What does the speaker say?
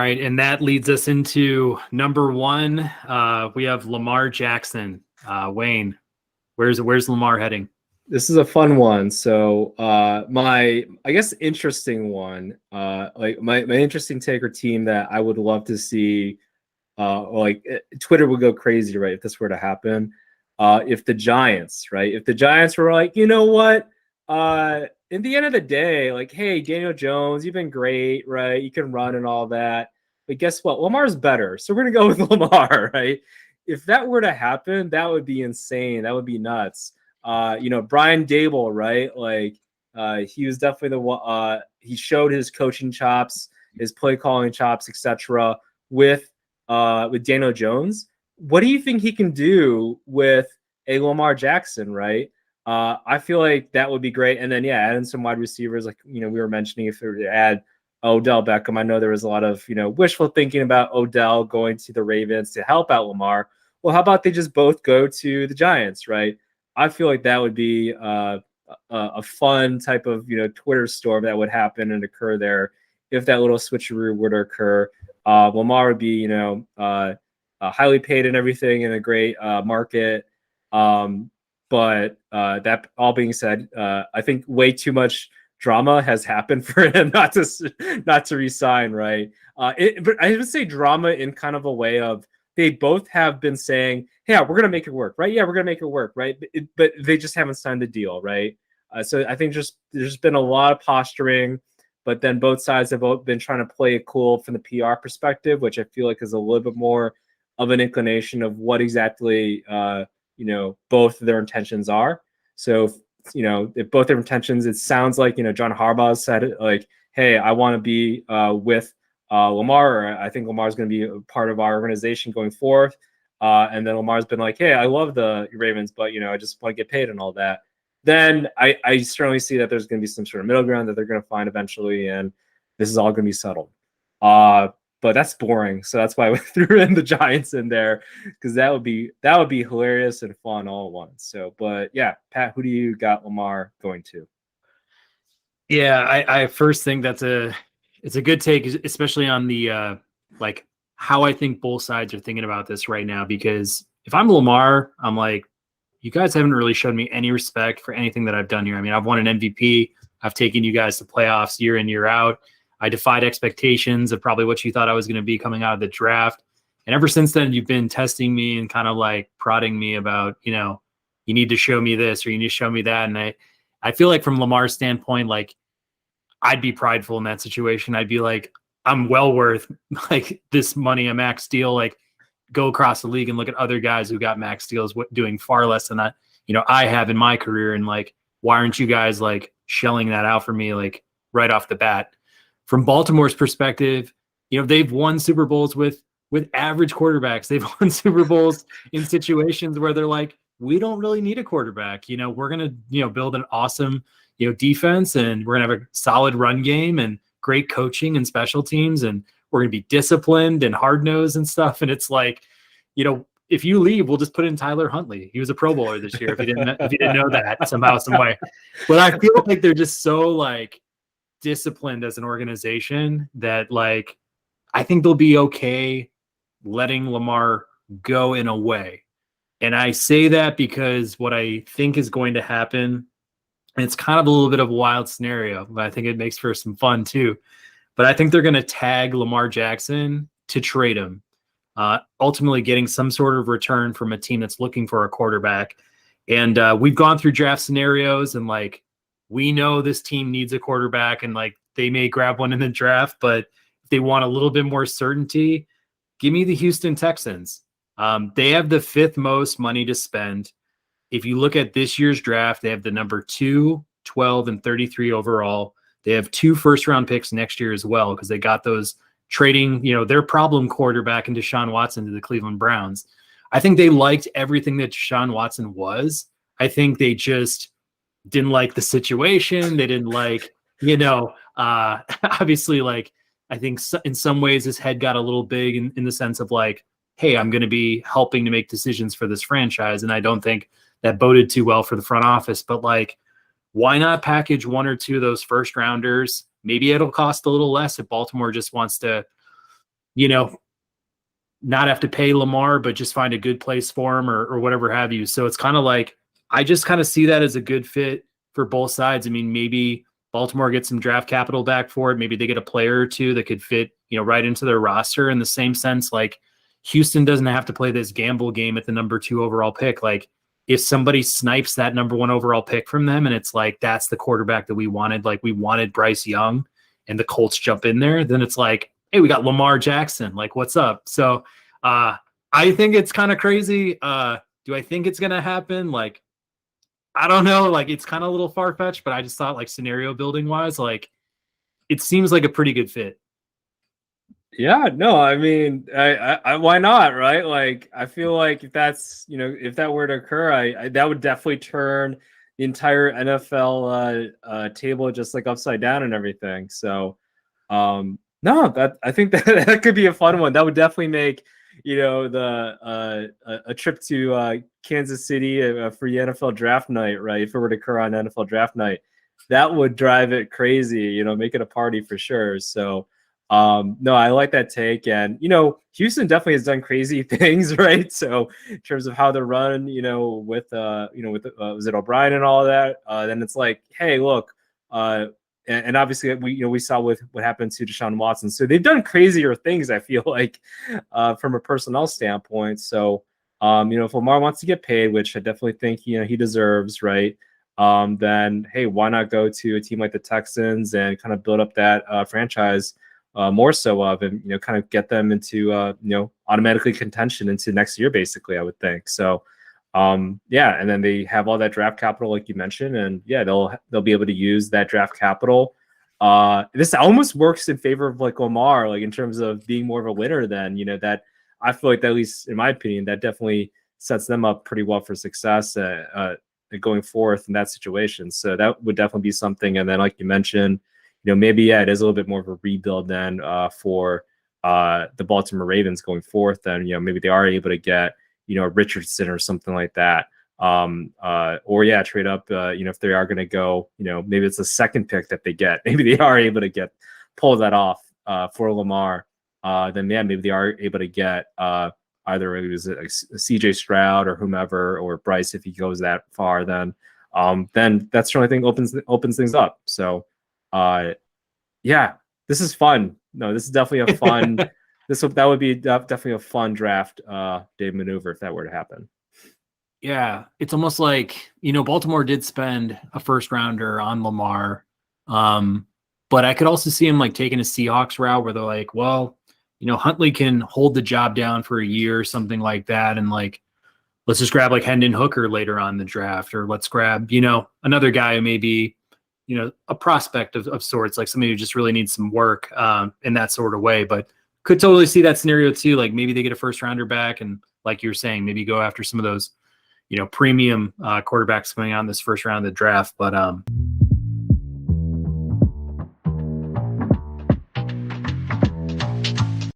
All right, and that leads us into number one. We have Lamar Jackson. Wayne, where's Lamar heading? This is a fun one. So my I guess interesting one, like my interesting take or team that I would love to see, Twitter would go crazy, right, if this were to happen. If the Giants, right? If the Giants were like, you know what? In the end of the day, like, hey, Daniel Jones, you've been great, right? You can run and all that. But guess what? Lamar's better. So we're gonna go with Lamar, right? If that were to happen, that would be insane. That would be nuts. Brian Dable, right? Like, he was definitely the one. He showed his coaching chops, his play calling chops, etc. With Daniel Jones. What do you think he can do with a Lamar Jackson, right? I feel like that would be great. And then, yeah, adding some wide receivers, like, we were mentioning, if they were to add Odell Beckham. I know there was a lot of, wishful thinking about Odell going to the Ravens to help out Lamar. Well, how about they just both go to the Giants, right? I feel like that would be a fun type of, Twitter storm that would happen and occur there if that little switcheroo were to occur. Lamar would be, highly paid and everything in a great market. But that all being said, I think way too much drama has happened for him not to resign, right? But I would say drama in kind of a way of, they both have been saying, "Hey, yeah, we're gonna make it work, right? Yeah, we're gonna make it work, right?" But they just haven't signed the deal, right? So I think there's been a lot of posturing, but then both sides have both been trying to play it cool from the PR perspective, which I feel like is a little bit more of an inclination of what exactly both of their intentions are. So if both their intentions, it sounds like John Harbaugh said it, like, "Hey, I want to be with Lamar, or I think Lamar's going to be a part of our organization going forth." And then Lamar's been like, "Hey, I love the Ravens, but I just want to get paid and all that." Then I certainly see that there's going to be some sort of middle ground that they're going to find eventually, and this is all going to be settled. But that's boring, so that's why we threw in the Giants in there, because that would be hilarious and fun all at once. So, but yeah, Pat, who do you got Lamar going to? Yeah, I first think it's a good take, especially on the like how I think both sides are thinking about this right now. Because if I'm Lamar, I'm like, you guys haven't really shown me any respect for anything that I've done here. I mean, I've won an MVP. I've taken you guys to playoffs year in, year out. I defied expectations of probably what you thought I was going to be coming out of the draft. And ever since then, you've been testing me and kind of like prodding me about, you need to show me this or you need to show me that. And I feel like from Lamar's standpoint, like, I'd be prideful in that situation. I'd be like, I'm well worth like this money, a max deal. Like, go across the league and look at other guys who got max deals doing far less than that, I have in my career. And like, why aren't you guys like shelling that out for me, like right off the bat? From Baltimore's perspective, they've won Super Bowls with average quarterbacks. They've won Super Bowls in situations where they're like, we don't really need a quarterback. We're going to, build an awesome, defense, and we're going to have a solid run game and great coaching and special teams. And we're going to be disciplined and hard nosed and stuff. And it's like, if you leave, we'll just put in Tyler Huntley. He was a Pro Bowler this year. If you didn't know that somehow, some way. But I feel like they're just so like disciplined as an organization that like, I think they'll be okay letting Lamar go in a way. And I say that because what I think is going to happen, and it's kind of a little bit of a wild scenario, but I think it makes for some fun too. But I think they're going to tag Lamar Jackson to trade him, ultimately getting some sort of return from a team that's looking for a quarterback. And we've gone through draft scenarios, and like, we know this team needs a quarterback, and like they may grab one in the draft, but if they want a little bit more certainty, give me the Houston Texans. They have the fifth most money to spend. If you look at this year's draft, they have the number 2, 12, and 33 overall. They have 2 first-round picks next year as well, because they got those trading, their problem quarterback in Deshaun Watson to the Cleveland Browns. I think they liked everything that Deshaun Watson was. I think they just didn't like the situation. They didn't like, obviously, like, I think in some ways his head got a little big in the sense of like, hey, I'm going to be helping to make decisions for this franchise. And I don't think that boded too well for the front office. But like, why not package 1 or 2 of those first rounders? Maybe it'll cost a little less if Baltimore just wants to you know, not have to pay Lamar, but just find a good place for him or whatever have you. So it's kind of like, I just kind of see that as a good fit for both sides. I mean, maybe Baltimore gets some draft capital back for it. Maybe they get a player or two that could fit, right into their roster in the same sense. Like Houston doesn't have to play this gamble game at the number 2 overall pick. Like if somebody snipes that number 1 overall pick from them and it's like, that's the quarterback that we wanted, like we wanted Bryce Young and the Colts jump in there, then it's like, hey, we got Lamar Jackson. Like, what's up? So I think it's kind of crazy. Do I think it's going to happen? Like, I don't know. Like, it's kind of a little far-fetched, but I just thought like scenario building wise, like it seems like a pretty good fit. Yeah, no, I mean, I why not, right? Like, I feel like if that's, if that were to occur, I that would definitely turn the entire NFL table just like upside down and everything. So, no, that I think that that could be a fun one. That would definitely make, the a trip to Kansas City for the NFL draft night, right? If it were to occur on NFL draft night, that would drive it crazy. Make it a party for sure. So. No, I like that take. And, Houston definitely has done crazy things, right? So in terms of how they're run, with was it O'Brien and all of that? Then it's like, hey, look, and obviously we saw with what happened to Deshaun Watson. So they've done crazier things, I feel like, from a personnel standpoint. So, if Lamar wants to get paid, which I definitely think, he deserves, right? Then, hey, why not go to a team like the Texans and kind of build up that franchise more so of, and kind of get them into automatically contention into next year, basically, I would think. So yeah, and then they have all that draft capital like you mentioned, and yeah, they'll be able to use that draft capital. This almost works in favor of like Lamar, like in terms of being more of a winner than, that I feel like that, at least in my opinion, that definitely sets them up pretty well for success going forth in that situation. So that would definitely be something. And then like you mentioned, maybe, yeah, it is a little bit more of a rebuild then for the Baltimore Ravens going forth. Then, maybe they are able to get, Richardson or something like that. Or, yeah, trade up, if they are going to go, maybe it's a second pick that they get. Maybe they are able to pull that off for Lamar. Then, yeah, maybe they are able to get either it was a CJ Stroud or whomever, or Bryce if he goes that far. Then that's the only thing opens things up. So, yeah, this is fun. No, this is definitely a fun. That would be definitely a fun draft day maneuver if that were to happen. Yeah, it's almost like Baltimore did spend a first rounder on Lamar, but I could also see him like taking a Seahawks route where they're like, well, Huntley can hold the job down for a year or something like that, and like let's just grab like Hendon Hooker later on in the draft, or let's grab another guy who maybe a prospect of sorts, like somebody who just really needs some work in that sort of way. But could totally see that scenario too. Like maybe they get a first rounder back, and like you're saying, maybe go after some of those, premium quarterbacks coming out in this first round of the draft. But